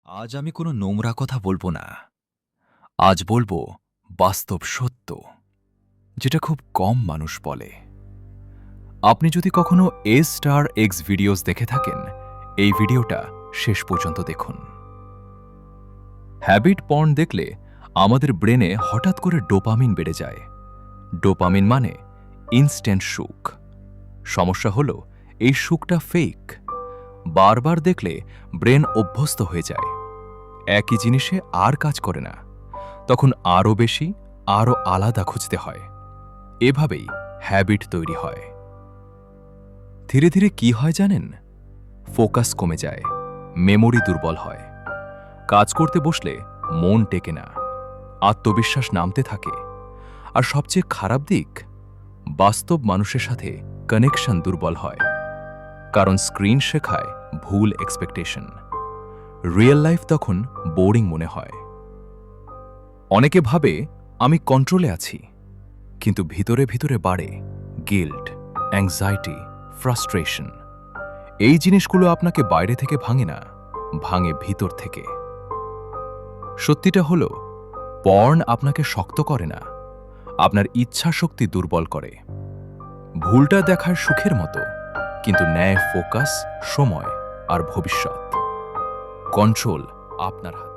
আজ আমি কোনো নোংরা কথা বলবো না। আজ বলবো বাস্তব সত্য, যেটা খুব কম মানুষ বলে। আপনি যদি কখনো A*X ভিডিওস দেখে থাকেন, এই ভিডিওটা শেষ পর্যন্ত দেখুন। হ্যাবিট পর্ন দেখলে আমাদের ব্রেনে হঠাৎ করে ডোপামিন বেড়ে যায়। ডোপামিন মানে ইনস্ট্যান্ট সুখ। সমস্যা হলো এই সুখটা ফেক। বারবার দেখলে ব্রেন অভ্যস্ত হয়ে যায়, একই জিনিসে আর কাজ করে না। তখন আরও বেশি, আরও আলাদা খুঁজতে হয়। এভাবেই হ্যাবিট তৈরি হয়। ধীরে ধীরে কি হয় জানেন? ফোকাস কমে যায়, মেমোরি দুর্বল হয়, কাজ করতে বসলে মন টেকে না, আত্মবিশ্বাস নামতে থাকে। আর সবচেয়ে খারাপ দিক, বাস্তব মানুষের সাথে কানেকশন দুর্বল হয়, কারণ স্ক্রিন শেখায় ভুল এক্সপেকটেশন। রিয়েল লাইফ তখন বোরিং মনে হয়। অনেকে ভাবে আমি কন্ট্রোলে আছি, কিন্তু ভিতরে ভিতরে বাড়ে গিল্ট, অ্যাংজাইটি, ফ্রাস্ট্রেশন। এই জিনিসগুলো আপনাকে বাইরে থেকে ভাঙে না, ভাঙে ভিতর থেকে। সত্যিটা হলো, পর্ন আপনাকে শক্ত করে না, আপনার ইচ্ছা শক্তি দুর্বল করে। ভুলটা দেখার সুখের মতো, কিন্তু ন্যায় ফোকাস, সময় আর ভবিষ্যৎ। কন্ট্রোল আপনার হাতে।